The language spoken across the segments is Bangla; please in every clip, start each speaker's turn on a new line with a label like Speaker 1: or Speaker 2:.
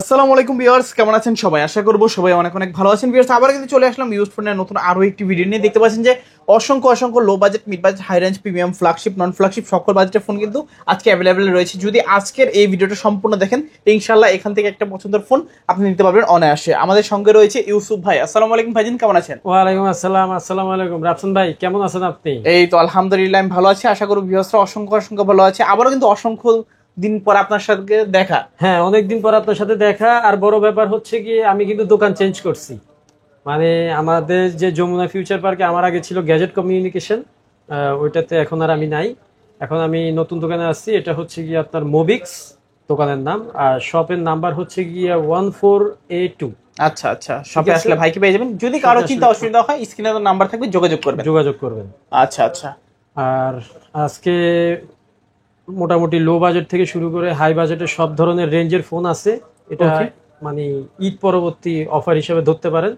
Speaker 1: আসসালামু আলাইকুম ভিউয়ার্স, কেমন আছেন সবাই? আশা করব সবাই অনেক অনেক ভালো আছেন। ভিউয়ার্স, আবার কিন্তু চলে আসলাম ইউজড ফোনের নতুন আরো একটি ভিডিও নিয়ে। দেখতে পাচ্ছেন যে অসংখ্য low budget, mid budget, high range, premium, flagship, non flagship সকল বাজেটের ফোন কিন্তু আজকে অ্যাভেলেবেল রয়েছে। যদি আজকের এই ভিডিওটা সম্পূর্ণ দেখেন ইনশাআল্লাহ এখান থেকে একটা পছন্দের ফোন আপনি নিতে পারবেন অনায়াসে। আমাদের সঙ্গে রয়েছে ইউসুফ ভাই। আসসালামু আলাইকুম ভাইজান, কেমন আছেন?
Speaker 2: ওয়ালাইকুম আসসালাম। আসসালামু আলাইকুম রাফসান ভাই, কেমন আছেন আপনি?
Speaker 1: এই তো আলহামদুলিল্লাহ আমি ভালো আছি। আশা করি ভিউয়ার্সরা অসংখ্য ভালো আছে। আবারও কিন্তু অসংখ্য দিন পর আপনার সাথে দেখা।
Speaker 2: হ্যাঁ, অনেকদিন পর আপনার সাথে দেখা। আর বড় ব্যাপার হচ্ছে কি, আমি কিন্তু দোকান চেঞ্জ করছি। মানে আমাদের যে যমুনা ফিউচার পার্কে আমার আগে ছিল গ্যাজেট কমিউনিকেশন, ওইটাতে এখন আর আমি নাই। এখন আমি নতুন দোকানে আসছি। এটা হচ্ছে গিয়ে আপনার মোবিক্স দোকানের নাম, আর শপের নাম্বার হচ্ছে গিয়ে 14A2।
Speaker 1: আচ্ছা আচ্ছা, শপে আসলে ভাইকে পেয়ে যাবেন। যদি কারো চিন্তা অসুবিধা হয় স্ক্রিনে তো নাম্বার থাকবে, যোগাযোগ করবেন। আচ্ছা আচ্ছা।
Speaker 2: আর আজকে মোটামুটি লো বাজেট থেকে শুরু করে হাই বাজেটের সব ধরনের রেঞ্জের ফোন আছে। এটা মানে ঈদ পরবর্তী অফার হিসেবে ধরতে পারেন।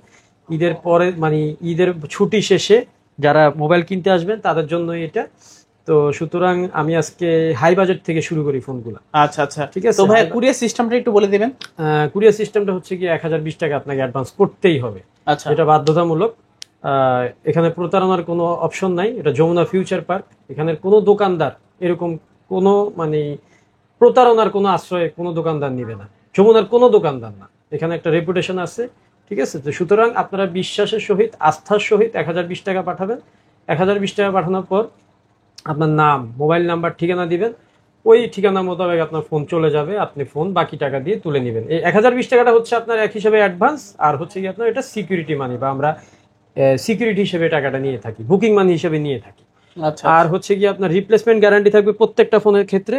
Speaker 2: ঈদের পরে মানে ঈদের ছুটি শেষে যারা মোবাইল কিনতে আসবেন তাদের জন্য এটা। তো সুতরাং আমি আজকে হাই বাজেট থেকে শুরু করি ফোনগুলো।
Speaker 1: আচ্ছা আচ্ছা, ঠিক আছে। তো ভাই কুরিয়ার সিস্টেমটা একটু বলে দিবেন।
Speaker 2: কুরিয়ার সিস্টেমটা হচ্ছে কি 1020 টাকা আপনাকে অ্যাডভান্স করতেই হবে।
Speaker 1: আচ্ছা,
Speaker 2: এটা বাধ্যতামূলক। এখানে প্রতারণার কোনো অপশন নাই। এটা যমুনা ফিউচার পার্ক। এখানের কোনো দোকানদার এরকম কোনো মানে প্রতারণার কোনো আশ্রয়ে কোনো দোকানদার নিবে না। যমুনার কোনো দোকানদার না। এখানে একটা রেপুটেশন আছে, ঠিক আছে? তো সুতরাং আপনারা বিশ্বাসের সহিত, আস্থার সহিত 1020 টাকা পাঠাবেন। 1020 টাকা পাঠানোর পর আপনার নাম, মোবাইল নাম্বার, ঠিকানা দিবেন। ওই ঠিকানা মোতাবেক আপনার ফোন চলে যাবে। আপনি ফোন বাকি টাকা দিয়ে তুলে নেবেন। এই 1020 টাকাটা হচ্ছে আপনার এক হিসেবে অ্যাডভান্স, আর হচ্ছে কি আপনার এটা সিকিউরিটি মানি, বা আমরা সিকিউরিটি হিসেবে টাকাটা নিয়ে থাকি, বুকিং মানি হিসেবে নিয়ে থাকি।
Speaker 1: আচ্ছা।
Speaker 2: আর হচ্ছে কি আপনার রিপ্লেসমেন্ট গ্যারান্টি থাকবে প্রত্যেকটা ফোনের ক্ষেত্রে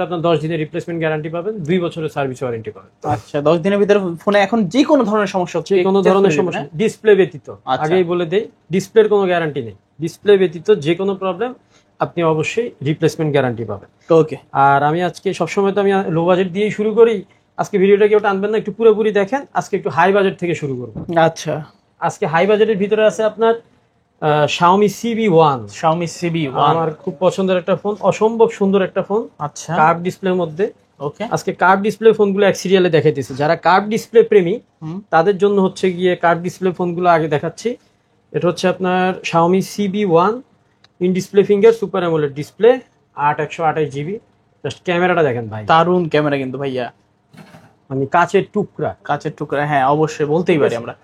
Speaker 2: আপনার 10 দিনের রিপ্লেসমেন্ট গ্যারান্টি পাবেন, 2 বছরের সার্ভিস ওয়ারেন্টি পাবেন।
Speaker 1: আচ্ছা, 10 দিনের ভিতরে ফোনে এখন যে কোনো ধরনের সমস্যা হচ্ছে,
Speaker 2: কোনো ধরনের সমস্যা, ডিসপ্লে ব্যতীত, আগেই বলে দেই ডিসপ্লের কোনো গ্যারান্টি নেই। ডিসপ্লে ব্যতীত যে কোনো প্রবলেম আপনি অবশ্যই রিপ্লেসমেন্ট গ্যারান্টি পাবেন।
Speaker 1: ওকে।
Speaker 2: আর আমি আজকে সবসময় তো আমি লো বাজেট দিয়েই শুরু করি। আজকে ভিডিওটা কেউ টানবেন না, একটু পুরোপুরি দেখেন। আজকে একটু হাই বাজেট থেকে শুরু করব।
Speaker 1: আচ্ছা,
Speaker 2: আজকে হাই বাজেটের ভিতরে আছে আপনার Xiaomi CB1। আমার খুব পছন্দের একটা ফোন, অসম্ভব সুন্দর একটা ফোন।
Speaker 1: আচ্ছা,
Speaker 2: কার্ভ ডিসপ্লের মধ্যে।
Speaker 1: ওকে।
Speaker 2: আজকে কার্ভ ডিসপ্লে ফোনগুলো এক সিরিয়ালে দেখাইতেছি। যারা কার্ভ ডিসপ্লে প্রেমী তাদের জন্য হচ্ছে গিয়ে কার্ভ ডিসপ্লে ফোনগুলো আগে দেখাচ্ছি। এটা হচ্ছে আপনার Xiaomi CB1 in display finger super AMOLED display, 128 GB. Just ক্যামেরাটা দেখেন ভাই,
Speaker 1: দারুণ ক্যামেরা কিন্তু ভাইয়া,
Speaker 2: মানে কাচের টুকরা।
Speaker 1: হ্যাঁ অবশ্যই বলতেই পারি আমরা।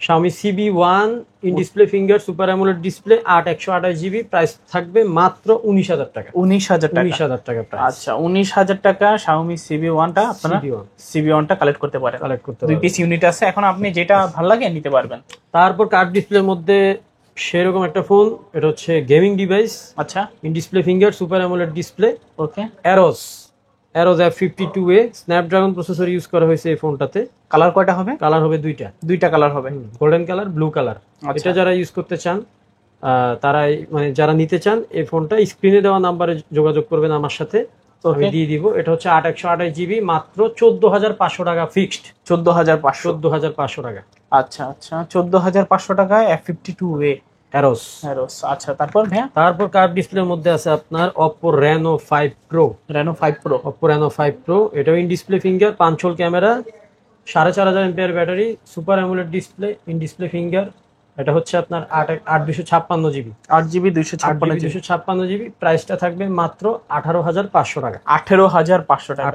Speaker 2: Xiaomi CB1 in display finger super AMOLED display, 128 GB. Price থাকবে মাত্র 19,000 টাকা।
Speaker 1: 19,000 টাকা প্রাইস। আচ্ছা, 19,000 টাকা Xiaomi CB1 টা আপনারা CB1 টা কালেক্ট করতে পারেন। 2 পিস ইউনিট আছে। এখন আপনি যেটা ভালো লাগে নিতে পারবেন।
Speaker 2: তারপর কার্ভ ডিসপ্লের মধ্যে সেরকম একটা ফোন, এটা হচ্ছে গেমিং ডিভাইস।
Speaker 1: আচ্ছা,
Speaker 2: in display finger super AMOLED display,
Speaker 1: okay.
Speaker 2: Aros F52A Snapdragon processor use করা হয়েছে এই ফোনটাতে।
Speaker 1: কালার কয়টা হবে?
Speaker 2: কালার হবে দুইটা
Speaker 1: কালার হবে,
Speaker 2: গোল্ডেন কালার, ব্লু কালার। এটা যারা ইউজ করতে চান তারাই, মানে যারা নিতে চান এই ফোনটা স্ক্রিনে দেওয়া নাম্বারে যোগাযোগ করবেন আমার সাথে, আমি দিয়ে দিব। এটা হচ্ছে 128 জিবি, মাত্র 14,500 টাকা ফিক্সড। 14,500 টাকা।
Speaker 1: আচ্ছা আচ্ছা, 14,500 টাকায় F52A
Speaker 2: Aros।
Speaker 1: আচ্ছা, তারপর
Speaker 2: কার্ভ ডিসপ্লের মধ্যে আছে আপনার Oppo Reno 5 Pro। Oppo Reno 5 Pro, এটাও in display finger, 5 whole camera, 4500 MPR battery, super AMOLED display, in display finger. এটা হচ্ছে আপনার 8 জিবি 256 জিবি। প্রাইসটা থাকবে মাত্র 18,500 টাকা।
Speaker 1: 18,500 টাকা।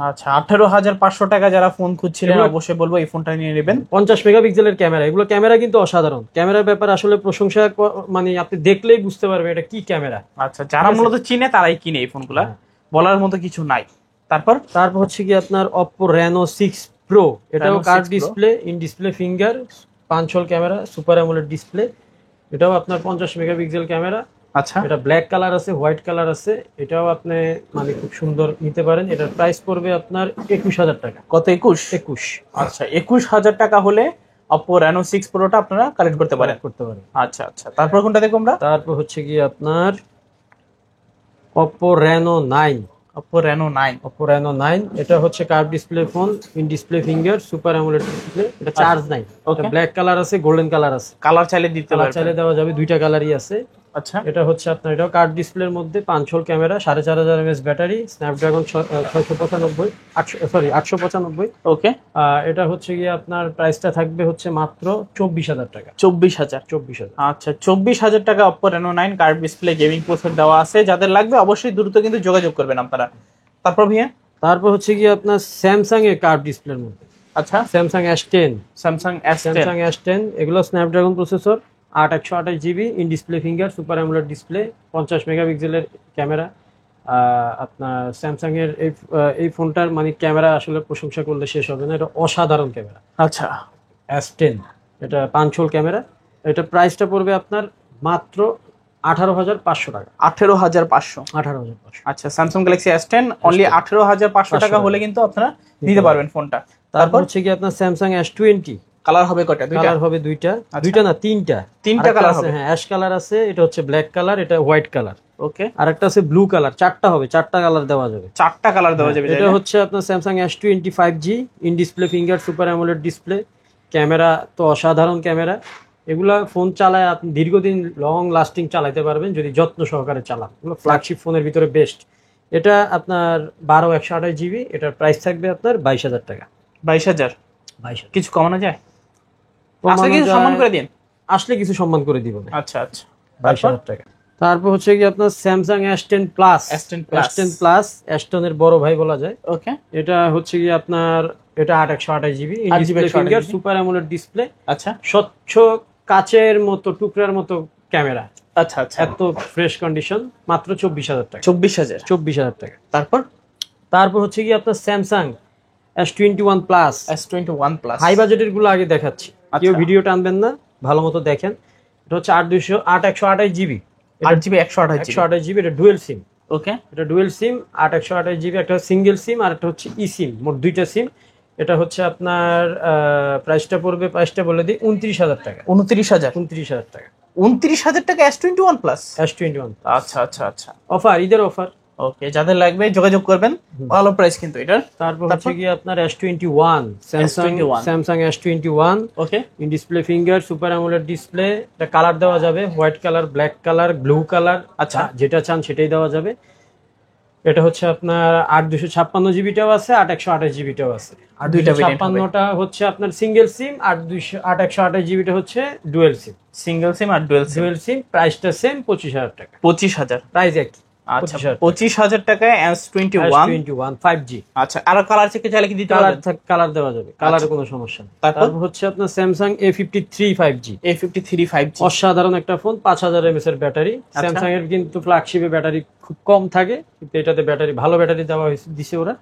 Speaker 1: আচ্ছা, 18,500 টাকা যারা ফোন খুঁজছিলেন অবশ্যই বলবো এই ফোনটা নিয়ে নেবেন।
Speaker 2: 50 মেগাপিক্সেলের ক্যামেরা। এগুলো ক্যামেরা কিন্তু অসাধারণ। ক্যামেরার ব্যাপারে আসলে প্রশংসা, মানে আপনি দেখলেই বুঝতে পারবেন এটা কি ক্যামেরা।
Speaker 1: আচ্ছা, যারা মূলত চিনে তারাই কিনে এই ফোনগুলা, বলার মতো কিছু নাই। তারপর
Speaker 2: হচ্ছে কি আপনার Oppo Reno 6 Pro। এটাও curve display, in display finger, 5 whole camera, super AMOLED display. এটাও আপনার 50 মেগাপিক্সেল ক্যামেরা।
Speaker 1: আচ্ছা,
Speaker 2: এটা ব্ল্যাক কালার আছে, হোয়াইট কালার আছে। এটাও আপনি মানে খুব সুন্দর নিতে পারেন। এটার প্রাইস পড়বে আপনার 21,000 টাকা।
Speaker 1: কত? 21। আচ্ছা, 21,000 টাকা হলে Oppo Reno 6 Pro টা আপনারা কালেক্ট করতে পারেন। আচ্ছা আচ্ছা, তারপর কোনটা দেখো আমরা?
Speaker 2: তারপর হচ্ছে কি আপনার Oppo Reno 9।
Speaker 1: Oppo Reno 9,
Speaker 2: এটা হচ্ছে curve display phone, in display finger, super AMOLED display. এটা চার্জ নাই। ওকে, ব্ল্যাক কালার আছে, গোল্ডেন কালার আছে।
Speaker 1: কালার চাইলে দিতে পারবেন,
Speaker 2: চাইলে দেওয়া যাবে, দুইটা কালারই আছে।
Speaker 1: আচ্ছা
Speaker 2: এটা হচ্ছে আপনার এটাও কার্ড ডিসপ্লের মধ্যে 5 whole camera, 4500 mAh battery, Snapdragon 695 895।
Speaker 1: ওকে,
Speaker 2: এটা হচ্ছে গিয়ে আপনার প্রাইসটা থাকবে হচ্ছে মাত্র 24,000 টাকা।
Speaker 1: 24,000।
Speaker 2: 24,000।
Speaker 1: আচ্ছা, 24,000 টাকা Oppo Reno 9 curve display gaming processor দেওয়া আছে। যাদের লাগবে অবশ্যই দ্রুত কিন্তু যোগাযোগ করবেন আপনারা। তারপর ভাইয়া,
Speaker 2: তারপর হচ্ছে গিয়ে আপনার স্যামসাং এর কার্ভ ডিসপ্লের মধ্যে
Speaker 1: আচ্ছা
Speaker 2: Samsung S10।
Speaker 1: Samsung S10।
Speaker 2: Samsung S10 এগুলো Snapdragon processor, 8/128 GB, in display finger, super AMOLED display, 50 মেগাপিক্সেলের ক্যামেরা। আপনার স্যামসাং এর এই ফোনটার মানে ক্যামেরা আসলে প্রশংসা করলে শেষ হবে না, এটা অসাধারণ ক্যামেরা।
Speaker 1: আচ্ছা,
Speaker 2: S10 এটা 5 হোল ক্যামেরা। এটা প্রাইসটা পড়বে আপনার মাত্র 18,500 টাকা।
Speaker 1: 18,500।
Speaker 2: 18,500।
Speaker 1: আচ্ছা, স্যামসাং গ্যালাক্সি S10 অনলি 18,500 টাকা হলে কিন্তু আপনারা নিতে পারবেন ফোনটা।
Speaker 2: তারপর হচ্ছে কি আপনার স্যামসাং S20
Speaker 1: কালার হবে কয়টা? দুইটা
Speaker 2: কালার হবে, দুইটা না তিনটা
Speaker 1: কালার হবে।
Speaker 2: হ্যাঁ, অ্যাশ কালার আছে, এটা হচ্ছে ব্ল্যাক কালার, এটা হোয়াইট কালার,
Speaker 1: ওকে।
Speaker 2: আর একটা আছে ব্লু কালার। চারটা হবে, চারটা কালার দেওয়া যাবে।
Speaker 1: চারটা কালার দেওয়া যাবে।
Speaker 2: এটা হচ্ছে আপনার Samsung S20 5G, in display finger, super AMOLED display, camera তো অসাধারণ ক্যামেরা। এগুলা ফোন চালায় আপনি দীর্ঘদিন লং লাস্টিং চালাতে পারবেন যদি যত্ন সহকারে চালান। এগুলো ফ্ল্যাগশিপ ফোনের ভিতরে বেস্ট। এটা আপনার 12/128 GB, এটার প্রাইস থাকবে আপনার 22,000 টাকা।
Speaker 1: 22,000।
Speaker 2: 22,000
Speaker 1: কিছু কমানো যায়? আসলে কিছু সম্মান করে দিন।
Speaker 2: আসলে কিছু সম্মান করে দিব না।
Speaker 1: আচ্ছা আচ্ছা,
Speaker 2: 22,000 টাকা। তারপর হচ্ছে কি আপনার Samsung S10 plus.
Speaker 1: S10
Speaker 2: S10 এর বড় ভাই বলা যায়।
Speaker 1: ওকে।
Speaker 2: এটা হচ্ছে কি আপনার এটা 8/128 GB, in display finger, super AMOLED display.
Speaker 1: আচ্ছা,
Speaker 2: স্বচ্ছ কাচের মতো টুকরার মতো ক্যামেরা।
Speaker 1: আচ্ছা আচ্ছা,
Speaker 2: এত ফ্রেশ কন্ডিশন, মাত্র 24,000 টাকা।
Speaker 1: 24,000।
Speaker 2: 24,000 টাকা।
Speaker 1: তারপর
Speaker 2: হচ্ছে কি আপনার Samsung S21 plus.
Speaker 1: S21 plus
Speaker 2: high বাজেটের গুলো আগে দেখাচ্ছি, কেউ ভিডিও টানবেন না, ভালো মতো দেখেন। এটা হচ্ছে 8/128 GB,
Speaker 1: 8GB 128GB।
Speaker 2: এটা ডুয়েল সিম।
Speaker 1: ওকে,
Speaker 2: এটা ডুয়েল সিম, 8/128 GB, একটা সিঙ্গেল সিম আর একটা হচ্ছে ই সিম, মোট দুইটা সিম। এটা হচ্ছে আপনার প্রাইসটা পড়বে, প্রাইসটা বলে দিই, 29,000 টাকা।
Speaker 1: 29,000।
Speaker 2: 29,000 টাকা।
Speaker 1: 29,000 টাকা S21 প্লাস।
Speaker 2: S21।
Speaker 1: আচ্ছা আচ্ছা আচ্ছা,
Speaker 2: অফার, ঈদের অফার।
Speaker 1: ওকে, যাদের লাগবে যোগাযোগ করবেন, ভালো প্রাইস কিন্তু এটার।
Speaker 2: তারপর হচ্ছে কি আপনার S21, Samsung S21।
Speaker 1: Okay,
Speaker 2: in display finger, super AMOLED display. এটা কালার দেওয়া যাবে, white colour, black colour, blue colour.
Speaker 1: আচ্ছা,
Speaker 2: যেটা চান সেটাই দেওয়া যাবে। এটা হচ্ছে আপনার 8/256 GB-টাও আছে, 8/128 GB-টাও আছে। আর
Speaker 1: দুইটা
Speaker 2: 256টা হচ্ছে আপনার সিঙ্গেল সিম, আর 8/128 GB-টা হচ্ছে ডুয়েল সিম।
Speaker 1: সিঙ্গেল সিম আর ডুয়েল
Speaker 2: সিম। প্রাইসটা সেম, 25,000 টাকা।
Speaker 1: 25,000
Speaker 2: প্রাইস একই।
Speaker 1: আচ্ছা, 25,000 টাকায় S21
Speaker 2: 5G।
Speaker 1: আচ্ছা, আর কালার চেকে চাইলে কি দিতে পারবেন?
Speaker 2: কালার দেওয়া যাবে, কালারে কোনো সমস্যা নেই।
Speaker 1: তারপর
Speaker 2: হচ্ছে আপনার Samsung A53 5G।
Speaker 1: A53 5G
Speaker 2: অসাধারণ একটা ফোন, 5,000 mAh এর ব্যাটারি। স্যামসাং এর কিন্তু ফ্ল্যাগশিপে ব্যাটারি খুব কম থাকে, কিন্তু এটাতে ব্যাটারি, ভালো ব্যাটারি দেওয়া দিছে ওরা।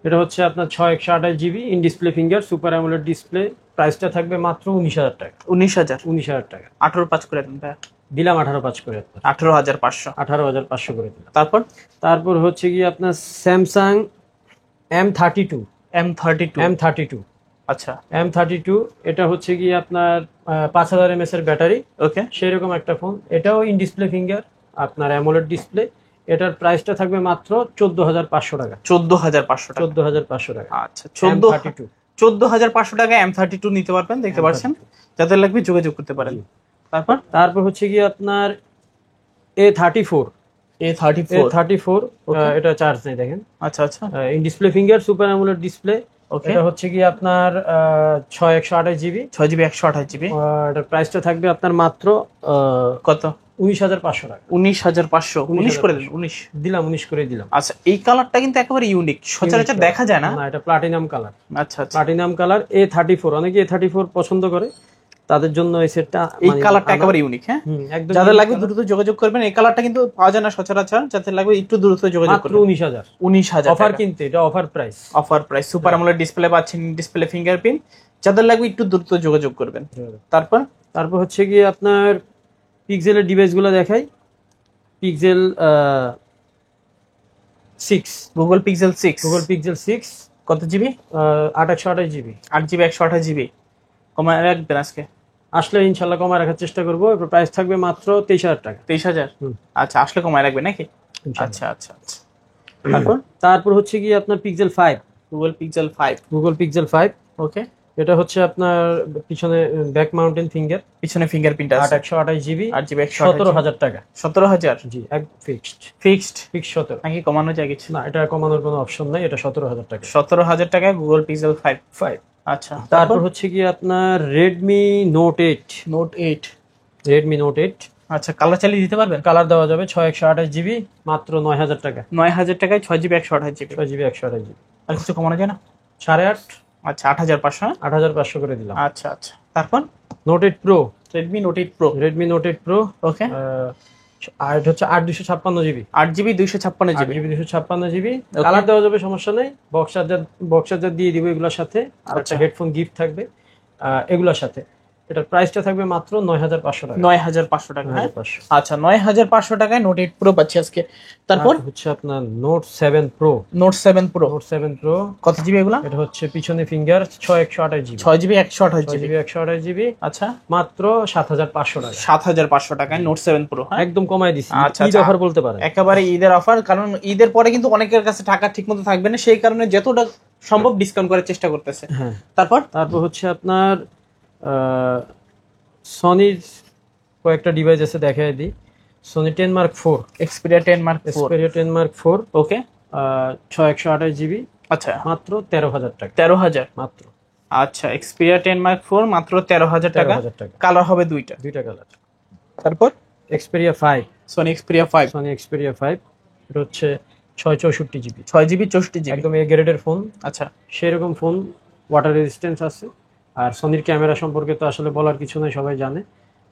Speaker 2: এটা হচ্ছে আপনার 6/128 GB, in display finger, super AMOLED display. প্রাইসটা থাকবে মাত্র 19,000 টাকা।
Speaker 1: 19,000
Speaker 2: টাকা।
Speaker 1: 18,500 করে দিন ভাই।
Speaker 2: দিলাম 18,500 করে।
Speaker 1: 18,500।
Speaker 2: 18,500 করে দিলাম।
Speaker 1: তারপর
Speaker 2: হচ্ছে কি আপনার স্যামসাং M32।
Speaker 1: আচ্ছা,
Speaker 2: M32 এটা হচ্ছে কি আপনার 5,000 mAh এর ব্যাটারি।
Speaker 1: ওকে,
Speaker 2: সেরকম একটা ফোন। এটাও ইন ডিসপ্লে ফিঙ্গার, আপনার অ্যামোলেড ডিসপ্লে। এটার প্রাইসটা থাকবে মাত্র 14,500 টাকা।
Speaker 1: 14,500 টাকা।
Speaker 2: 14,500 টাকা।
Speaker 1: আচ্ছা, 14,500 টাকা M32 নিতে পারবেন, দেখতে পাচ্ছেন। যাদের লাগবে যোগাযোগ করতে পারেন।
Speaker 2: তারপর হচ্ছে কি আপনার A34। এটা চার্জ নেই, দেখেন।
Speaker 1: আচ্ছা আচ্ছা,
Speaker 2: in display finger, super AMOLED display.
Speaker 1: Okay,
Speaker 2: এটা হচ্ছে কি আপনার 6/128 GB।
Speaker 1: 6GB 128GB।
Speaker 2: এটার প্রাইসটা থাকবে আপনার মাত্র
Speaker 1: কত?
Speaker 2: 19,500 টাকা।
Speaker 1: 19,500। 19 করে দিন। 19
Speaker 2: দিলাম, 19 করে দিলাম।
Speaker 1: আচ্ছা, এই কালারটা কিন্তু একেবারে ইউনিক, সচরাচর দেখা যায় না।
Speaker 2: এটা প্লাটিনাম কালার।
Speaker 1: আচ্ছা আচ্ছা,
Speaker 2: প্লাটিনাম কালার A34। অনেকে A34 পছন্দ করে, তাদের জন্য এই সেটটা,
Speaker 1: এই কালারটা একেবারে ইউনিক। হ্যাঁ, যাদের লাগবে দ্রুত যোগাযোগ করবেন। এই কালারটা কিন্তু পাওয়া যায় না সচরাচর, যাদের লাগবে একটু দ্রুত যোগাযোগ করবেন। 19,000
Speaker 2: অফার, কিন্তু এটা offer price.
Speaker 1: Super AMOLED display পাচ্ছেন, ডিসপ্লে ফিঙ্গারপ্রিন্ট। যাদের লাগবে একটু দ্রুত যোগাযোগ করবেন।
Speaker 2: তারপর হচ্ছে কি আপনার পিক্সেলের ডিভাইসগুলো দেখাই। Pixel 6,
Speaker 1: Google pixel 6। কত জিবি?
Speaker 2: 8/128 GB।
Speaker 1: 8GB 128GB। কমায় রাখবেন আজকে?
Speaker 2: আসলে ইনশাল্লাহ কমায় রাখার চেষ্টা করবো। প্রাইস থাকবে মাত্র 23,000 টাকা।
Speaker 1: 23,000। আচ্ছা, আসলে কমায় রাখবে নাকি? আচ্ছা আচ্ছা আচ্ছা।
Speaker 2: তারপর হচ্ছে কি আপনার pixel 5।
Speaker 1: Google pixel 5।
Speaker 2: Google pixel 5।
Speaker 1: ওকে,
Speaker 2: এটা হচ্ছে আপনার পিছনে ব্যাক মাউন্টেন ফিঙ্গার,
Speaker 1: পিছনে ফিঙ্গারপ্রিন্ট আছে,
Speaker 2: 8/128 GB,
Speaker 1: 8 GB
Speaker 2: 17,000 টাকা।
Speaker 1: 17,000
Speaker 2: জি, এক ফিক্সড
Speaker 1: ফিক্সড
Speaker 2: 17।
Speaker 1: নাকি কমানো যায় কিছু?
Speaker 2: না, এটা কমানোর কোনো অপশন নাই, এটা 17,000 টাকা।
Speaker 1: 17,000 টাকায় গুগল পিক্সেল 5।
Speaker 2: 5।
Speaker 1: আচ্ছা,
Speaker 2: তারপর হচ্ছে কি আপনার Redmi Note 8।
Speaker 1: Note 8।
Speaker 2: Redmi Note 8
Speaker 1: আচ্ছা, কালার চালিয়ে দিতে পারবেন?
Speaker 2: কালার দেওয়া যাবে, 6/128 GB, মাত্র 9,000 টাকা।
Speaker 1: 9,000 টাকায় 6 GB 128 GB।
Speaker 2: 6 GB 128 GB।
Speaker 1: আর কিছু কমানো যায় না?
Speaker 2: 8.5।
Speaker 1: আচ্ছা, 8,500।
Speaker 2: 8,500 করে দিলাম।
Speaker 1: আচ্ছা আচ্ছা, তারপর
Speaker 2: Note 8 Pro,
Speaker 1: Redmi Note 8 Pro.
Speaker 2: Redmi Note 8 Pro.
Speaker 1: Okay,
Speaker 2: আর এটা হচ্ছে 8/256 GB।
Speaker 1: 8 GB 256 GB।
Speaker 2: 8 GB 256 GB। Colour দেওয়া যাবে, সমস্যা নেই। বক্স চার্জার দিয়ে দিব এগুলোর সাথে, আর একটা
Speaker 1: আচ্ছা।
Speaker 2: হেডফোন গিফট থাকবে এগুলোর সাথে। এটার প্রাইসটা থাকবে মাত্র 9,500 টাকা।
Speaker 1: 9,500 টাকা। হ্যাঁ,
Speaker 2: 9,500।
Speaker 1: আচ্ছা, 9,500 টাকায় নোট 8 প্রো পাচ্ছি আজকে। তারপর
Speaker 2: তারপর হচ্ছে আপনার note 7 pro.
Speaker 1: Note 7 pro.
Speaker 2: Note 7 pro
Speaker 1: কত জিবি এগুলা?
Speaker 2: এটা হচ্ছে পিছনে finger, 6/128 GB।
Speaker 1: 6 GB 128
Speaker 2: 6
Speaker 1: GB।
Speaker 2: GB 128 GB,
Speaker 1: আচ্ছা,
Speaker 2: মাত্র 7,500 টাকা।
Speaker 1: 7,500 টাকায় নোট 7 প্রো। হ্যাঁ,
Speaker 2: একদম কমাই দিছি,
Speaker 1: আচ্ছা,
Speaker 2: ঈদ
Speaker 1: আচ্ছা।
Speaker 2: অফার বলতে পারেন।
Speaker 1: একেবারে ঈদের অফার, কারণ ঈদের পরে কিন্তু অনেকের কাছে টাকা ঠিকমতো থাকবে না, সেই কারণে যতটা সম্ভব ডিসকাউন্ট করার চেষ্টা করতেছে।
Speaker 2: হ্যাঁ।
Speaker 1: তারপর
Speaker 2: হচ্ছে আপনার সনির কয়েকটা ডিভাইস আছে, দেখাই দিই। Sony 10 Mark 4,
Speaker 1: Xperia 10 Mark 4।
Speaker 2: Xperia 10 Mark 4,
Speaker 1: ওকে,
Speaker 2: 6/128 GB,
Speaker 1: আচ্ছা,
Speaker 2: মাত্র 13,000 টাকা।
Speaker 1: 13,000।
Speaker 2: মাত্র
Speaker 1: আচ্ছা, এক্সপেরিয়া 10 Mark 4 মাত্র 13,000 টাকা।
Speaker 2: 13,000 টাকা।
Speaker 1: কালার হবে দুইটা।
Speaker 2: দুইটা কালার।
Speaker 1: তারপর
Speaker 2: Xperia 5,
Speaker 1: Sony Xperia 5।
Speaker 2: Sony Xperia 5, এটা হচ্ছে 6/64 GB।
Speaker 1: 6 GB 64 GB।
Speaker 2: একদম এ গ্রেডের ফোন।
Speaker 1: আচ্ছা,
Speaker 2: সেরকম ফোন, ওয়াটার রেজিস্ট্যান্স আছে। আর সনির ক্যামেরা সম্পর্কে তো আসলে বলার কিছু নাই, সবাই জানে।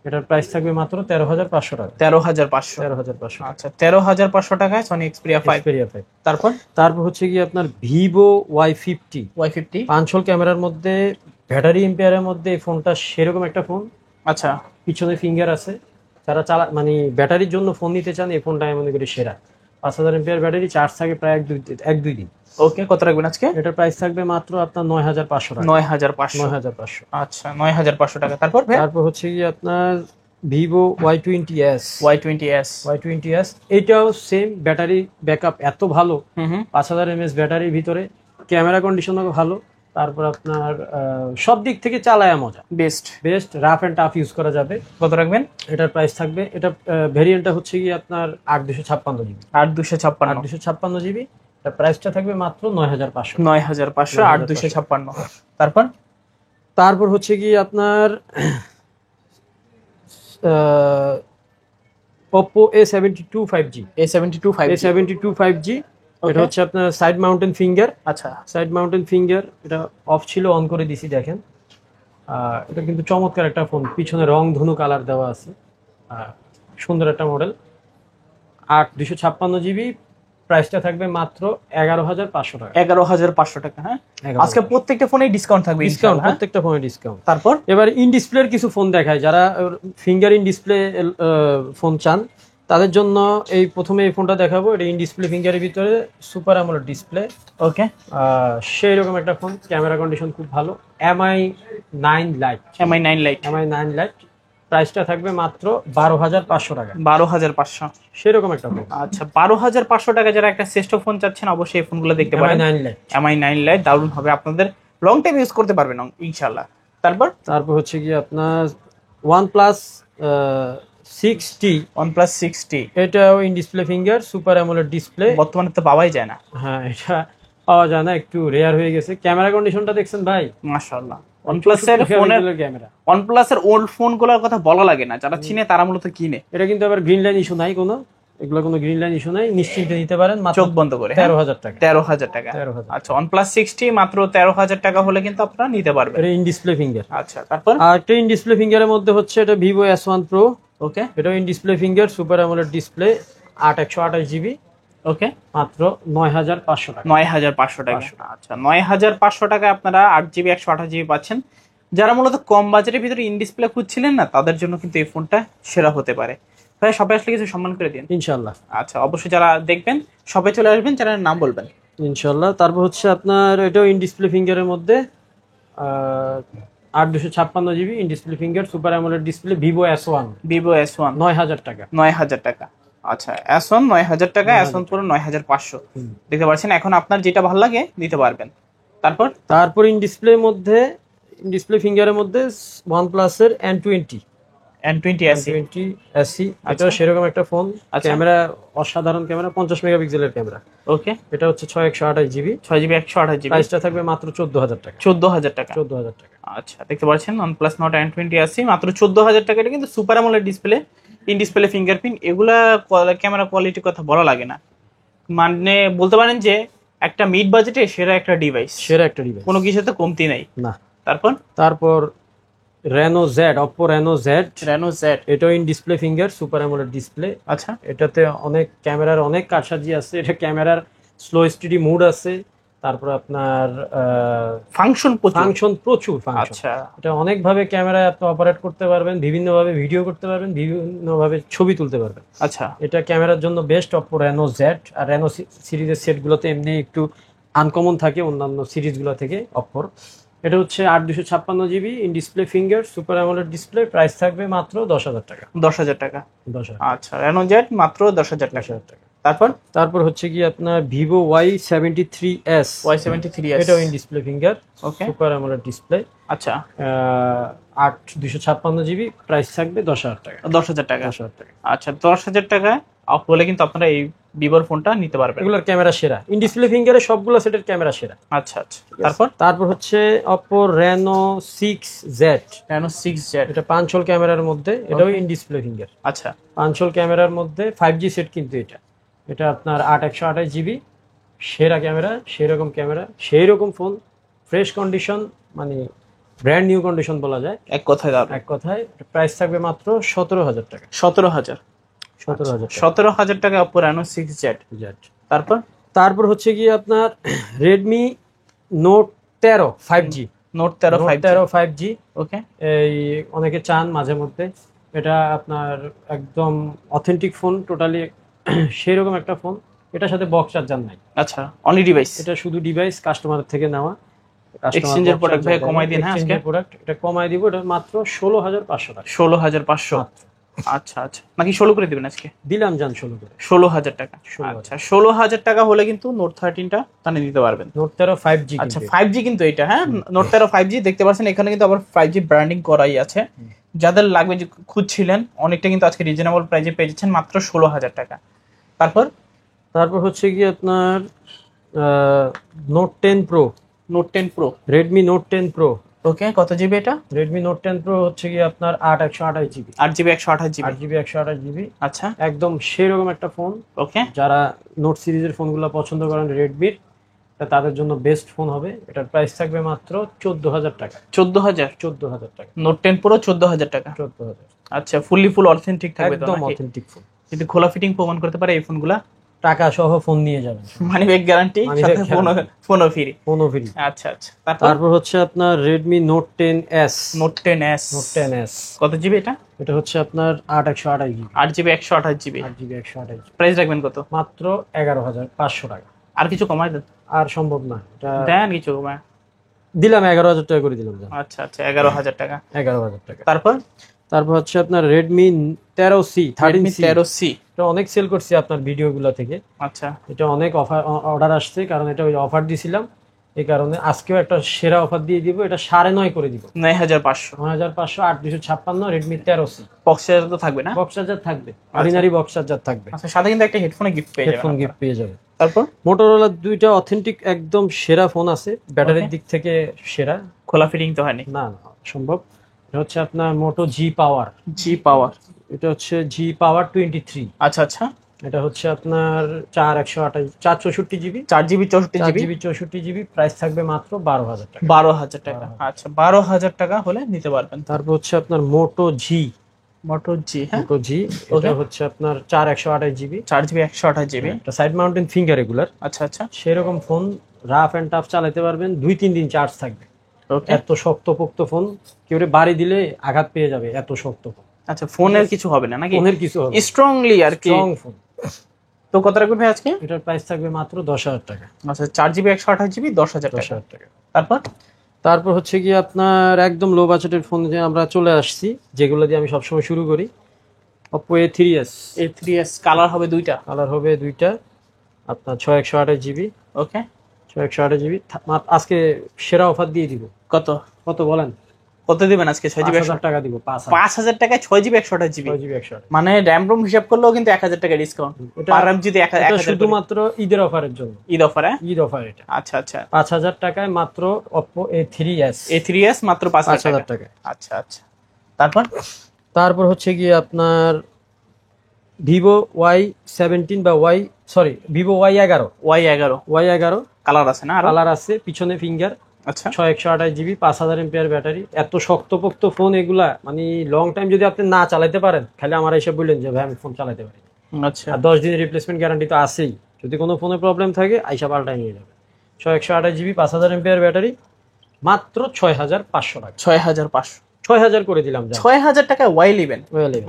Speaker 2: এটার প্রাইস থাকবে মাত্র 13,500 টাকা।
Speaker 1: 13,500।
Speaker 2: 13,500।
Speaker 1: আচ্ছা, 13,500 টাকায় সনি এক্সপেরিয়া 5।
Speaker 2: এক্সপেরিয়া 5।
Speaker 1: তারপর
Speaker 2: হচ্ছে কি আপনার ভিভো Y50।
Speaker 1: Y50।
Speaker 2: 5 হোল ক্যামেরার মধ্যে, ব্যাটারি এম্পিয়ারের মধ্যে এই ফোনটা সেরকম একটা ফোন।
Speaker 1: আচ্ছা,
Speaker 2: পিছনে ফিঙ্গার আছে। যারা মানে ব্যাটারির জন্য ফোন নিতে চান, এই ফোনটা আমি মনে করি সেরা। 5,000 এম্পিয়ার ব্যাটারি, চার্জ থাকে প্রায় এক দুই দিন।
Speaker 1: ওকে, কত রাখবেন আজকে?
Speaker 2: এটার প্রাইস থাকবে মাত্র আপনার 9,500 টাকা।
Speaker 1: 9,500।
Speaker 2: 9,500।
Speaker 1: আচ্ছা, 9,500 টাকা। তারপর
Speaker 2: হচ্ছে কি আপনার ভিভো Y20s।
Speaker 1: Y20s।
Speaker 2: Y20s এটাও সেম, ব্যাটারি ব্যাকআপ এত ভালো,
Speaker 1: হুম।
Speaker 2: 5,000 mAh ব্যাটারির ভিতরে, ক্যামেরা কন্ডিশনও ভালো। তারপর আপনার সব দিক থেকে চালায় মজা, best rough and tough use করা যাবে।
Speaker 1: কত রাখবেন?
Speaker 2: এটার প্রাইস থাকবে, এটা ভেরিয়েন্টটা হচ্ছে কি আপনার 8/256 GB। 8/256 GB। এটার প্রাইসটা থাকবে মাত্র 9,500।
Speaker 1: 9,500 8,256।
Speaker 2: তারপর হচ্ছে কি আপনার Oppo A72 5G।
Speaker 1: A72 5G।
Speaker 2: A72 5G, এটা হচ্ছে আপনার সাইড মাউন্টেন ফিঙ্গার।
Speaker 1: আচ্ছা,
Speaker 2: সাইড মাউন্টেন ফিঙ্গার, এটা অফ ছিল, অন করে দিছি, দেখেন। এটা কিন্তু চমৎকার একটা ফোন, পিছনে রং ধনু কালার দেওয়া আছে, সুন্দর একটা মডেল। 8/256 GB, প্রাইসটা থাকবে মাত্র 11,500 টাকা।
Speaker 1: 11,500 টাকা। হ্যাঁ, আজকে প্রত্যেকটা ফোনে ডিসকাউন্ট থাকবে,
Speaker 2: ডিসকাউন্ট, প্রত্যেকটা ফোনে ডিসকাউন্ট।
Speaker 1: তারপর
Speaker 2: এবার ইন ডিসপ্লের কিছু ফোন দেখায়, যারা ফিঙ্গার ইন ডিসপ্লে ফোন চান তাদের জন্য এই প্রথমে এই ফোনটা দেখাবো। এটা ইন ডিসপ্লে ফিঙ্গারের ভিতরে সুপার অ্যামোলেড ডিসপ্লে।
Speaker 1: ওকে,
Speaker 2: সেই রকম একটা ফোন, ক্যামেরা কন্ডিশন খুব ভালো। MI 9 light.
Speaker 1: MI 9 light.
Speaker 2: MI 9 light, প্রাইসটা থাকবে মাত্র 12,500 টাকা।
Speaker 1: 12,500।
Speaker 2: সেরকম একটা ফোন।
Speaker 1: আচ্ছা, 12,500 টাকা যারা একটা শ্রেষ্ঠ ফোন চাচ্ছেন, অবশ্যই এই ফোনগুলো দেখতে পারেন।
Speaker 2: MI 9 light.
Speaker 1: MI 9 লাইট দারুণ হবে, আপনাদের লং টাইম ইউজ করতে পারবেন ইনশাআল্লাহ। তারপর
Speaker 2: হচ্ছে কি আপনার OnePlus 6T।
Speaker 1: OnePlus 6T,
Speaker 2: এটাও in display finger, super AMOLED display.
Speaker 1: বর্তমানে তো পাওয়াই যায় না।
Speaker 2: হ্যাঁ, এটা পাওয়া যায় না, একটু রেয়ার হয়ে গেছে। ক্যামেরা কন্ডিশনটা দেখছেন ভাই,
Speaker 1: মাশাআল্লাহ। OnePlus এর ফোনের
Speaker 2: ক্যামেরা,
Speaker 1: OnePlus এর ওল্ড ফোনগুলোর কথা বলা লাগে না, যারা চিনে তারা মূলত কিনে।
Speaker 2: এটা কিন্তু আবার গ্রিন লাইন ইস্যু নাই কোনো, এগুলো কোনো গ্রিন লাইন ইস্যু নাই, নিশ্চিন্তে নিতে পারেন মাত্র
Speaker 1: চোখ বন্ধ করে।
Speaker 2: 13,000 টাকা।
Speaker 1: 13,000 টাকা।
Speaker 2: 13,000।
Speaker 1: আচ্ছা, OnePlus 6T মাত্র 13,000 টাকা হলে কিন্তু আপনারা নিতে পারবেন।
Speaker 2: এটা ইন ডিসপ্লে ফিঙ্গার।
Speaker 1: আচ্ছা, তারপর
Speaker 2: আর একটা ইন ডিসপ্লে ফিঙ্গারের মধ্যে হচ্ছে এটা Vivo S1 Pro।
Speaker 1: ওকে,
Speaker 2: এটা in display finger, super AMOLED display, 8/128 GB,
Speaker 1: ওকে,
Speaker 2: মাত্র 9,500 টাকা।
Speaker 1: 9,500 টাকা। আচ্ছা, 9,500 টাকায় আপনারা 8GB 128GB পাচ্ছেন। যারা মূলত কম বাজেটের ভিতরে ইন ডিসপ্লে খুঁজছিলেন না, তাদের জন্য কিন্তু এই ফোনটা সেরা হতে পারে। ভাই, সবাই আসলে কিছু সম্মান করে দিন
Speaker 2: ইনশাল্লাহ।
Speaker 1: আচ্ছা, অবশ্যই যারা দেখবেন সবাই চলে আসবেন, চ্যানেলের নাম বলবেন
Speaker 2: ইনশাল্লাহ। তারপর হচ্ছে আপনার এটাও ইন ডিসপ্লে ফিঙ্গারের মধ্যে, 8/256 GB in display finger, super AMOLED display, Vivo S1।
Speaker 1: Vivo S1
Speaker 2: 9,000 টাকা।
Speaker 1: 9,000 টাকা। আচ্ছা, S1 9,000 টাকা, S1 Pro 9,500। দেখতে পাচ্ছেন, এখন আপনার যেটা ভালো লাগে নিতে পারবেন। তারপর
Speaker 2: ইন ডিসপ্লের মধ্যে ডিসপ্লে ফিঙ্গারের মধ্যে OnePlus এর N20
Speaker 1: N20 SE।
Speaker 2: SE এটা সেরকম একটা ফোন,
Speaker 1: আচ্ছা।
Speaker 2: ক্যামেরা অসাধারণ ক্যামেরা, 50 মেগাপিক্সেলের ক্যামেরা।
Speaker 1: ওকে,
Speaker 2: এটা হচ্ছে 6/128 GB,
Speaker 1: 6GB 128GB,
Speaker 2: প্রাইসটা থাকবে মাত্র 14,000 টাকা।
Speaker 1: 14,000 টাকা।
Speaker 2: 14,000 টাকা।
Speaker 1: আচ্ছা, দেখতে পাচ্ছেন OnePlus Nord N20 SE মাত্র 14,000 টাকা। এটা কিন্তু super AMOLED display, in display fingerprint, এগুলা ক্যামেরা কোয়ালিটির কথা বলা লাগে না, মানে বলতে পারেন যে একটা মিড বাজেটে সেরা একটা ডিভাইস,
Speaker 2: সেরা একটা ডিভাইস,
Speaker 1: কোনো কিছুতে কমতি নাই।
Speaker 2: না।
Speaker 1: তারপর
Speaker 2: Reno Z, Oppo Reno Z,
Speaker 1: Reno Z,
Speaker 2: এটাও in display finger, super AMOLED display.
Speaker 1: আচ্ছা,
Speaker 2: এটাতে অনেক ক্যামেরার অনেক কারসাজি আছে, এটা ক্যামেরার স্লো স্টেডি মুড আছে, তারপর আপনার
Speaker 1: ফাংশন
Speaker 2: প্রচুর ফাংশন।
Speaker 1: আচ্ছা,
Speaker 2: এটা অনেকভাবে ক্যামেরায় আপনি অপারেট করতে পারবেন, বিভিন্নভাবে ভিডিও করতে পারবেন, বিভিন্নভাবে ছবি তুলতে পারবেন।
Speaker 1: আচ্ছা,
Speaker 2: এটা ক্যামেরার জন্য বেস্ট Oppo Reno Z। আর Reno সিরিজের সেটগুলোতে এমনি একটু আনকমন থাকে অন্যান্য সিরিজগুলো থেকে অপ্পোর। এটা হচ্ছে 8/256GB in display finger, super AMOLED display, price থাকবে মাত্র 10,000 টাকা।
Speaker 1: 10,000 টাকা।
Speaker 2: 10,000।
Speaker 1: আচ্ছা, Reno Z মাত্র 10,000 টাকা।
Speaker 2: 10,000 টাকা।
Speaker 1: তারপর
Speaker 2: হচ্ছে কি আপনার Vivo Y73s,
Speaker 1: Y73s,
Speaker 2: এটাও in display finger,
Speaker 1: okay,
Speaker 2: super AMOLED display.
Speaker 1: আচ্ছা,
Speaker 2: 8/256GB, প্রাইস থাকবে 10,000 টাকা।
Speaker 1: 10,000 টাকা।
Speaker 2: 10,000 টাকা।
Speaker 1: আচ্ছা, 10,000 টাকায় অফ হলে কিন্তু আপনারা এই ভিভোর ফোনটা নিতে পারবেন।
Speaker 2: এগুলোর ক্যামেরা সেরা, ইন ডিসপ্লে ফিঙ্গারে সবগুলো সেটের ক্যামেরা সেরা।
Speaker 1: আচ্ছা আচ্ছা,
Speaker 2: তারপর হচ্ছে Oppo Reno 6Z,
Speaker 1: Reno 6Z,
Speaker 2: এটা 5 হোল ক্যামেরার মধ্যে, এটাও ইন ডিসপ্লে ফিঙ্গার।
Speaker 1: আচ্ছা,
Speaker 2: 5 হোল ক্যামেরার মধ্যে 5G সেট, কিন্তু এটা আপনার 8/128GB, সেরা ক্যামেরা, সেরকম ক্যামেরা, সেই রকম ফোন, ফ্রেশ কন্ডিশন, মানে ব্র্যান্ড নিউ কন্ডিশন বলা যায়
Speaker 1: এক কথায়।
Speaker 2: প্রাইস থাকবে মাত্র 17,000 টাকা।
Speaker 1: 17,000 17,000 টাকা Oppo Reno 6Z। তারপর
Speaker 2: হচ্ছে কি আপনার Redmi Note 13 5G,
Speaker 1: Note 13
Speaker 2: 5G।
Speaker 1: ওকে,
Speaker 2: এই অনেকে চান মাঝে মধ্যে, এটা আপনার একদম অথেন্টিক ফোন, টোটালি সেরকম একটা ফোন। এটার সাথে বক্স চার্জার নাই।
Speaker 1: আচ্ছা, অনলি ডিভাইস,
Speaker 2: এটা শুধু ডিভাইস, কাস্টমারের থেকে নেওয়া।
Speaker 1: এক্সচেঞ্জের প্রোডাক্ট ভাই কমাই দিন। হ্যাঁ, আজকে
Speaker 2: প্রোডাক্ট এটা কমাই দিব, এটা মাত্র 16,500 টাকা।
Speaker 1: 16,500। আচ্ছা আচ্ছা, নাকি 16 করে দিবেন আজকে?
Speaker 2: দিলাম জান 16 করে,
Speaker 1: 16,000 টাকা। আচ্ছা, 16,000 টাকা হলে কিন্তু Note 13টা তানে দিতে পারবেন।
Speaker 2: Note 13 5G।
Speaker 1: আচ্ছা, 5G কিন্তু এটা, হ্যাঁ, Note 13 5G দেখতে পাচ্ছেন এখানে কিন্তু আবার 5G ব্র্যান্ডিং করাই আছে। যাদের লাগবে, যে খুঁজছিলেন, অনেকটা কিন্তু আজকে রিজনেবল প্রাইসে পেয়ে যাচ্ছেন মাত্র 16,000 টাকা।
Speaker 2: তারপর হচ্ছে কি আপনার Note 10 Pro, Redmi Note 10 Pro।
Speaker 1: ওকে, কত জিবি এটা?
Speaker 2: Redmi Note 10 Pro হচ্ছে কি আপনার 8/128GB,
Speaker 1: 8GB 128GB।
Speaker 2: 8GB 128GB।
Speaker 1: আচ্ছা,
Speaker 2: একদম সেরকম একটা ফোন।
Speaker 1: ওকে,
Speaker 2: যারা নোট সিরিজের ফোনগুলো পছন্দ করেন রেডমির, তাদের জন্য বেস্ট ফোন হবে। এটার প্রাইস থাকবে মাত্র 14,000 টাকা।
Speaker 1: 14,000
Speaker 2: টাকা।
Speaker 1: Note 10 Pro 14,000 টাকা।
Speaker 2: 14,000।
Speaker 1: আচ্ছা, ফুল অথেন্টিক থাকবে তো?
Speaker 2: একদম
Speaker 1: নাকি
Speaker 2: অথেন্টিক ফোন,
Speaker 1: যদি খোলা ফিটিং প্রমাণ করতে পারে এই ফোনগুলা,
Speaker 2: টাকা সহ ফোন নিয়ে যাবেন,
Speaker 1: মানি ব্যাক গ্যারান্টি, সাথে ফোনও ফ্রি। আচ্ছা আচ্ছা,
Speaker 2: তারপর হচ্ছে আপনার Redmi Note 10s,
Speaker 1: Note 10s কত জিবি এটা?
Speaker 2: এটা হচ্ছে আপনার 8/128GB,
Speaker 1: 8GB 128GB।
Speaker 2: 8GB 128GB।
Speaker 1: Price রাখবেন কত?
Speaker 2: মাত্র 11,500 টাকা।
Speaker 1: আর কিছু কমাই দেন?
Speaker 2: আর সম্ভব না, এটা
Speaker 1: দেন কিছু কমায়।
Speaker 2: দিলাম 11,000 টাকা করে দিলাম।
Speaker 1: আচ্ছা আচ্ছা, 11,000 টাকা।
Speaker 2: 11,000 টাকা।
Speaker 1: তারপর
Speaker 2: হচ্ছে আপনার Redmi 13C,
Speaker 1: 13C।
Speaker 2: এটা অনেক সেল করছি আপনার ভিডিওগুলো থেকে।
Speaker 1: আচ্ছা,
Speaker 2: এটা অনেক অর্ডার আসছে, কারণ এটা ওই অফার দিছিলাম, এই কারণে আজকেও একটা সেরা অফার দিয়ে দিব। এটা 9.5 করে দিব,
Speaker 1: 9,500।
Speaker 2: 9,500, 8/256 Redmi 13C।
Speaker 1: বক্স চার্জার তো থাকবে না?
Speaker 2: বক্স চার্জার থাকবে, অর্ডিনারি বক্স চার্জার থাকবে।
Speaker 1: আচ্ছা, সাথে কিন্তু একটা হেডফোন গিফট পেয়ে যাবেন।
Speaker 2: তারপর Motorola দুইটা অথেন্টিক একদম সেরা ফোন আছে, ব্যাটারির দিক থেকে সেরা।
Speaker 1: খোলা ফিটিং তো হয়নি? না,
Speaker 2: সম্ভব। এটা হচ্ছে আপনার Moto G Power। এটা হচ্ছে G Power 23।
Speaker 1: আচ্ছা আচ্ছা,
Speaker 2: এটা হচ্ছে আপনার 4/128, 4GB 64GB। প্রাইস থাকবে মাত্র 12,000 টাকা।
Speaker 1: 12,000 টাকা। আচ্ছা, 12,000 টাকা হলে নিতে পারবেন।
Speaker 2: তারপর হচ্ছে আপনার Moto G,
Speaker 1: হ্যাঁ,
Speaker 2: এটা হচ্ছে আপনার 4/128GB,
Speaker 1: 4GB 128GB।
Speaker 2: এটা সাইড মাউন্টেন ফিঙ্গার রেগুলার।
Speaker 1: আচ্ছা আচ্ছা,
Speaker 2: সেরকম ফোন, রাফ এন্ড টাফ চালাতে পারবেন, 2-3 দিন চার্জ থাকবে। এত শক্তপোক্ত ফোন, কেউ বাড়ি দিলে আঘাত পেয়ে যাবে, এত শক্ত ফোন।
Speaker 1: আচ্ছা, ফোনের কিছু হবে না নাকি?
Speaker 2: ফোনের কিছু হবে,
Speaker 1: স্ট্রংলি আর কি,
Speaker 2: স্ট্রং ফোন।
Speaker 1: তো কত রাখবেন আজকে?
Speaker 2: এটার প্রাইস থাকবে মাত্র 10,000 টাকা।
Speaker 1: আচ্ছা, 4GB 128GB 10,000 টাকা।
Speaker 2: তারপর হচ্ছে কি আপনার একদম লো বাজেটের ফোন যে আমরা চলে আসছি, যেগুলো দিয়ে আমি সবসময় শুরু করি, Oppo A3s।
Speaker 1: কালার হবে দুইটা,
Speaker 2: আপনার 6/128GB।
Speaker 1: ওকে,
Speaker 2: 6/128GB। আজকে সেরা অফার দিয়ে দিব।
Speaker 1: কত
Speaker 2: বলেন?
Speaker 1: কত দিবেন আজকে? 6GB
Speaker 2: 5,000 টাকা দিব।
Speaker 1: 5,000 টাকায় 6GB 128GB।
Speaker 2: 6GB 128।
Speaker 1: মানে র্যাম রোম হিসাব করলেও কিন্তু 1,000 টাকা ডিসকাউন্ট। পার র্যাম যদি 1,000
Speaker 2: শুধুমাত্র ঈদের অফারের জন্য।
Speaker 1: ঈদ অফার?
Speaker 2: ঈদ অফার এটা।
Speaker 1: আচ্ছা আচ্ছা।
Speaker 2: 5,000 টাকায় মাত্র Oppo A3s।
Speaker 1: A3s মাত্র 5,000 টাকা। আচ্ছা আচ্ছা। তারপর
Speaker 2: হচ্ছে কি আপনার Vivo Y17 বা Vivo Y11। Y11
Speaker 1: কালার আছে না?
Speaker 2: কালার আছে, পিছনে ফিঙ্গার।
Speaker 1: আচ্ছা।
Speaker 2: 6128GB, 5000 mAh battery. এত শক্তপোক্ত ফোন এগুলা, মানে লং টাইম যদি আপনি না চালাতে পারেন, খালি আমার এসে বললেন যে ভাই আমি ফোন চালাতে পারি।
Speaker 1: আচ্ছা।
Speaker 2: আর 10 দিনের রিপ্লেসমেন্ট গ্যারান্টি তো আছেই, যদি কোনো ফোনে প্রবলেম থাকে আইসা পাল্টাই নিয়ে যাবে। 6128GB, 5000 mAh ব্যাটারি, মাত্র 6500 টাকা। 6000 করে দিলাম।
Speaker 1: 6000 টাকা Y11,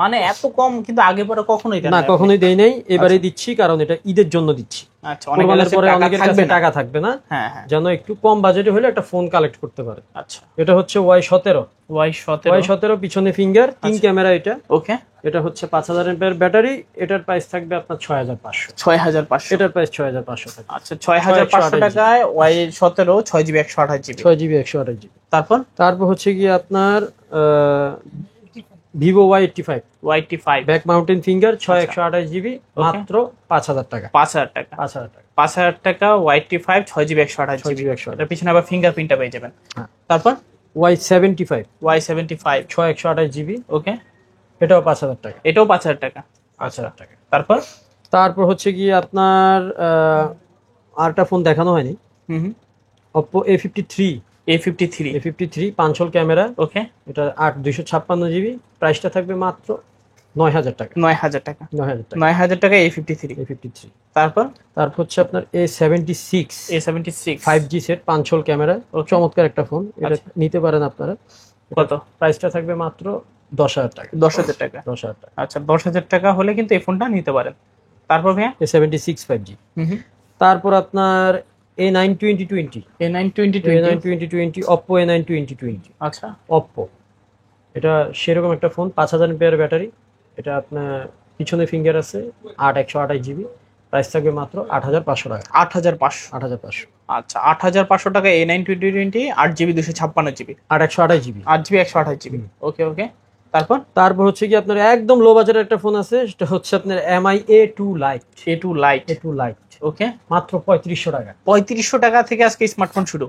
Speaker 1: মানে এত কম কিন্তু আগে পরে কখনোই
Speaker 2: না, কখনোই দেই নাই, এবারে দিচ্ছি কারণ এটা ঈদের জন্য দিচ্ছি।
Speaker 1: আচ্ছা, অনেকের পরে অনেকের কাছে
Speaker 2: টাকা থাকবে না,
Speaker 1: হ্যাঁ হ্যাঁ,
Speaker 2: যেন একটু কম বাজেটে হলে একটা ফোন কালেক্ট করতে পারে।
Speaker 1: আচ্ছা,
Speaker 2: এটা হচ্ছে Y17, পিছনে ফিঙ্গার, 3 ক্যামেরা এটা। ওকে, এটা হচ্ছে 5000 mAh ব্যাটারি। এটার প্রাইস থাকবে আপনার 6500। এটার প্রাইস 6500 টাকা।
Speaker 1: আচ্ছা, 6500 টাকায় Y17 6GB 128GB।
Speaker 2: তারপর হচ্ছে কি আপনার Vivo Y85 back mountain finger, 6128GB, মাত্র 5000 টাকা।
Speaker 1: 5000 টাকা Y85 6GB 128GB। এর পিছনে আবার ফিঙ্গারপ্রিন্টটা পেয়ে যাবেন। তারপর
Speaker 2: Y75
Speaker 1: 6128GB। ওকে,
Speaker 2: এটাও 5000 টাকা।
Speaker 1: 5000 টাকা।
Speaker 2: আচ্ছা, তারপর হচ্ছে কি আপনার আরেকটা ফোন দেখানো হয়নি, Oppo A53 পাঁচল ক্যামেরা। ওকে, এটা 256GB, প্রাইসটা থাকবে মাত্র 9000 টাকা।
Speaker 1: 9000 টাকা A53। তারপর
Speaker 2: হচ্ছে আপনার A76 5G সেট, পাঁচল ক্যামেরা, চমৎকার একটা ফোন। এটা নিতে পারেন আপনারা।
Speaker 1: কত?
Speaker 2: প্রাইসটা থাকবে মাত্র 10000 টাকা।
Speaker 1: 10000 টাকা। আচ্ছা, 10000 টাকা হলে কিন্তু এই ফোনটা নিতে পারেন। তারপর ভাইয়া
Speaker 2: A76 5G। তারপর আপনার A9 2020 Oppo A9 2020।
Speaker 1: আচ্ছা,
Speaker 2: Oppo এটা সেরকম একটা ফোন, 5000 mAh ব্যাটারি। এটা আপনার পিছনে ফিঙ্গার আছে, 128GB, প্রাইস থাকবে মাত্র 8500 টাকা।
Speaker 1: 8500। আচ্ছা, 8500 টাকা A9 2020, 8GB 256GB,
Speaker 2: 128GB,
Speaker 1: 8GB 128GB। ওকে।
Speaker 2: তারপর হচ্ছে কি আপনার একদম লো বাজেটের একটা ফোন আছে, সেটা হচ্ছে আপনার MI A2 Lite। ওকে, মাত্র 3500 টাকা। 3500 টাকা থেকে আজকে স্মার্টফোন শুরু।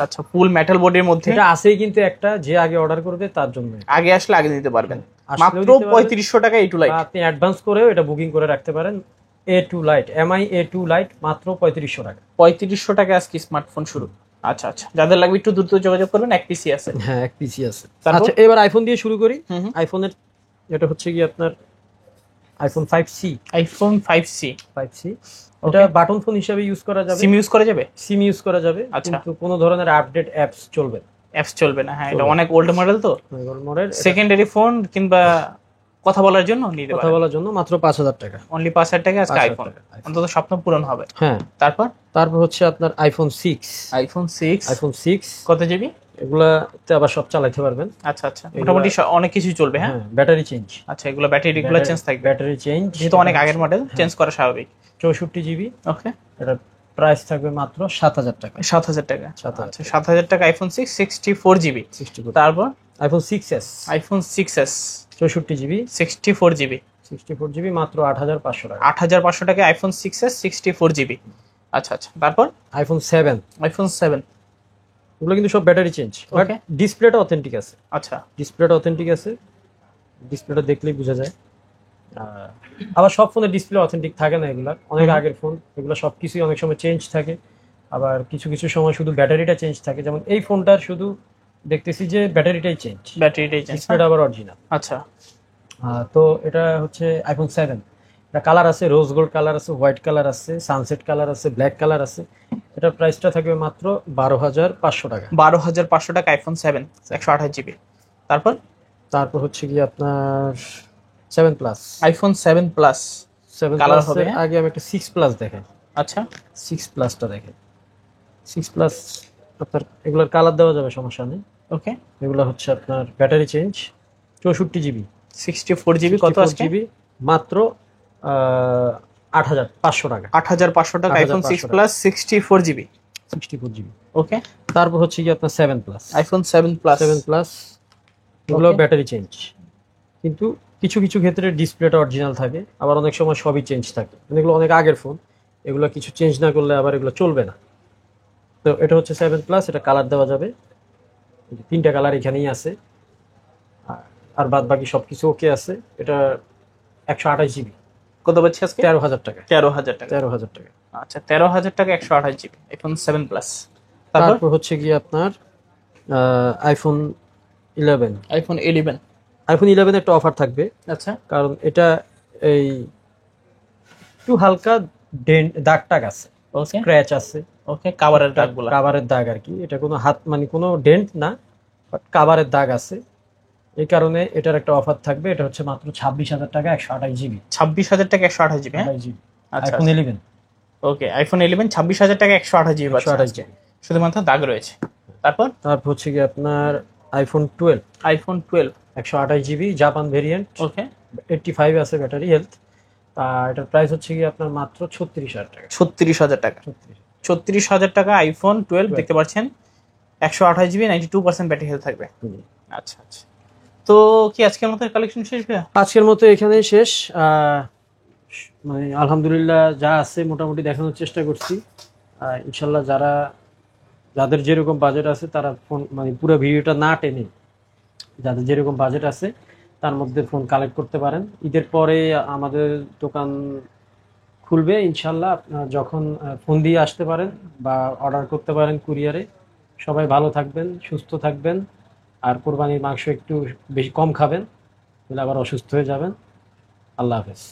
Speaker 2: আচ্ছা, ফুল মেটাল বডির মধ্যে এটা আছেই, কিন্তু একটা যে আগে অর্ডার করবে তার জন্য,
Speaker 1: আগে আসলে আগে নিতে পারবেন। মাত্র 3500 টাকা A2 Lite।
Speaker 2: আপনি অ্যাডভান্স করেও এটা বুকিং করে রাখতে পারেন। A2 Lite, MI A2 Lite, মাত্র 3500 টাকা।
Speaker 1: 3500 টাকা আজকে স্মার্টফোন শুরু। আচ্ছা, যাদের লাগবে একটু দ্রুত যোগাযোগ করবেন। এক পিসি আছে।
Speaker 2: হ্যাঁ, এক পিসি আছে। আচ্ছা, এবার আইফোন দিয়ে শুরু করি। আইফোনের এটা হচ্ছে কি আপনার iPhone 5C। এটা বাটন ফোন হিসেবে ইউজ করা যাবে। সিম ইউজ করা যাবে, কিন্তু কোনো ধরনের আপডেট অ্যাপস চলবে না।
Speaker 1: হ্যাঁ, এটা অনেক ওল্ড মডেল, তো সেকেন্ডারি ফোন কিংবা কথা বলার জন্য
Speaker 2: মাত্র 5000 টাকা।
Speaker 1: অনলি 5000 টাকা আজকে আইফোন, অন্তত স্বপ্ন পূরণ হবে।
Speaker 2: হ্যাঁ, তারপর হচ্ছে আপনার iPhone 6
Speaker 1: কত জিবি?
Speaker 2: এগুলাতে আবার সব চালাতে পারবেন।
Speaker 1: আচ্ছা, মোটামুটি অনেক কিছু চলবে। হ্যাঁ,
Speaker 2: ব্যাটারি চেঞ্জ।
Speaker 1: আচ্ছা, এগুলো ব্যাটারি রেগুলার চেঞ্জ থাকবে।
Speaker 2: ব্যাটারি চেঞ্জ,
Speaker 1: যেহেতু অনেক আগের মডেল, চেঞ্জ করা স্বাভাবিক।
Speaker 2: 64GB।
Speaker 1: ওকে,
Speaker 2: এটা প্রাইস থাকবে মাত্র 7000 টাকা।
Speaker 1: 7000 টাকা। আচ্ছা, 7000 টাকা iPhone 6 64GB। তারপর
Speaker 2: iPhone 6s 64GB
Speaker 1: 64GB
Speaker 2: মাত্র 8500 টাকা।
Speaker 1: 8500 টাকা iPhone 6s 64GB। আচ্ছা, তারপর
Speaker 2: iPhone 7 ওগুলো কিন্তু সব ব্যাটারি চেঞ্জ, বাট ডিসপ্লেটা অথেন্টিক আছে।
Speaker 1: আচ্ছা,
Speaker 2: ডিসপ্লেটা দেখলেই বোঝা যায়। আবার সব ফোনের ডিসপ্লে অথেন্টিক থাকে না, এগুলা অনেক আগের ফোন, এগুলো সবকিছুই অনেক সময় চেঞ্জ থাকে। আবার কিছু সময় শুধু ব্যাটারিটা চেঞ্জ থাকে, যেমন এই ফোনটার শুধু দেখতেছি যে ব্যাটারিটাই চেঞ্জ, ডিসপ্লেটা আবার অরিজিনাল।
Speaker 1: আচ্ছা,
Speaker 2: তো এটা হচ্ছে iPhone 7। এটা কালার আছে, রোজ গোল্ড কালার আছে, হোয়াইট কালার আছে, সানসেট কালার আছে, ব্ল্যাক কালার আছে। এটার প্রাইসটা থাকবে মাত্র 12500 টাকা।
Speaker 1: 12500 টাকা iPhone 7 128GB। তারপর
Speaker 2: হচ্ছে কি আপনার 7 প্লাস,
Speaker 1: iPhone 7 প্লাস কালার হবে।
Speaker 2: আগে আমি একটা 6 প্লাস দেখাই।
Speaker 1: আচ্ছা,
Speaker 2: 6 প্লাসটা দেখেন। 6 প্লাস আপনার এগুলোর কালার দেওয়া যাবে, সমস্যা নেই।
Speaker 1: ওকে,
Speaker 2: এগুলো হচ্ছে আপনার ব্যাটারি চেঞ্জ, 64GB
Speaker 1: 64GB। কত আজকে?
Speaker 2: মাত্র 8500 টাকা।
Speaker 1: 8500 টাকা iPhone 6 প্লাস 64GB।
Speaker 2: 64 GB।
Speaker 1: ওকে,
Speaker 2: তারপর হচ্ছে কি আপনার 7 প্লাস।
Speaker 1: IPhone 7 plus.
Speaker 2: 7 প্লাস এগুলো
Speaker 1: Okay.
Speaker 2: ব্যাটারি চেঞ্জ, কিন্তু কিছু কিছু ক্ষেত্রে ডিসপ্লেটা অরিজিনাল থাকে, আবার অনেক সময় সবই চেঞ্জ থাকে, মানে এগুলো অনেক আগের ফোন, এগুলো কিছু চেঞ্জ না করলে আবার এগুলো চলবে না। তো এটা হচ্ছে 7 প্লাস, এটা কালার দেওয়া যাবে, এই যে 3টা কালার এখানেই আছে, আর বাদ বাকি সবকিছু ওকে আছে। এটা 128 GB,
Speaker 1: কত পাচ্ছি আজকে?
Speaker 2: 13,000 টাকা।
Speaker 1: 13,000 টাকা।
Speaker 2: 13,000 টাকা।
Speaker 1: আচ্ছা, 13,000 টাকা 128 জিবি আইফোন 7 প্লাস। তারপর
Speaker 2: তারপর হচ্ছে কি আপনার আইফোন 11।
Speaker 1: আইফোন 11।
Speaker 2: আইফোন 11 একটা অফার থাকবে,
Speaker 1: আচ্ছা,
Speaker 2: কারণ এটা এই একটু হালকা দাগ টাগ আছে,
Speaker 1: ওকে
Speaker 2: স্ক্র্যাচ আছে,
Speaker 1: ওকে, কাভারের দাগগুলো।
Speaker 2: কাভারের দাগ আর কি। এটা কোনো হাত মানে কোনো ডেন্ট না, বাট কাভারের দাগ আছে, এই কারণে এটার একটা অফার থাকবে। এটা হচ্ছে মাত্র 26,000 টাকা, 128 GB।
Speaker 1: 26,000 টাকা 128 জিবি। হ্যাঁ,
Speaker 2: 128 GB
Speaker 1: আচ্ছা
Speaker 2: আইফোন 11।
Speaker 1: ওকে, আইফোন 11 26,000 টাকা 128 জিবি পাচ্ছেন
Speaker 2: 128
Speaker 1: আজকে।
Speaker 2: GB।
Speaker 1: শুধুমাত্র দাগ রয়েছে। তারপর
Speaker 2: তারপর হচ্ছে কি আপনার iPhone 12,
Speaker 1: iPhone 12।
Speaker 2: 128 GB Japan variant,
Speaker 1: okay,
Speaker 2: 85 আছে ব্যাটারি হেলথ। এটার প্রাইস হচ্ছে কি আপনার মাত্র 36,000 টাকা।
Speaker 1: 36,000 টাকা। 36,000 টাকা আইফোন 12 দেখতে পাচ্ছেন, 128 জিবি, 92% ব্যাটারি হেলথ থাকবে। আচ্ছা আচ্ছা, তো কি আজকের মতো কালেকশন শেষ ভাইয়া?
Speaker 2: আজকের মতো এখানেই শেষ। মানে আলহামদুলিল্লাহ যা আছে মোটামুটি দেখানোর চেষ্টা করছি। ইনশাল্লাহ যাদের যেরকম বাজেট আছে তারা ফোন মানে পুরো ভিডিওটা না টেনে, যাদের যেরকম বাজেট আছে তার মধ্যে ফোন কালেক্ট করতে পারেন। ঈদের পরে আমাদের দোকান খুলবে ইনশাল্লাহ, আপনারা যখন ফোন দিয়ে আসতে পারেন বা অর্ডার করতে পারেন কুরিয়ারে। সবাই ভালো থাকবেন, সুস্থ থাকবেন, আর কোরবানির মাংস একটু বেশি কম খাবেন, তাহলে আবার অসুস্থ হয়ে যাবেন। আল্লাহ হাফেজ।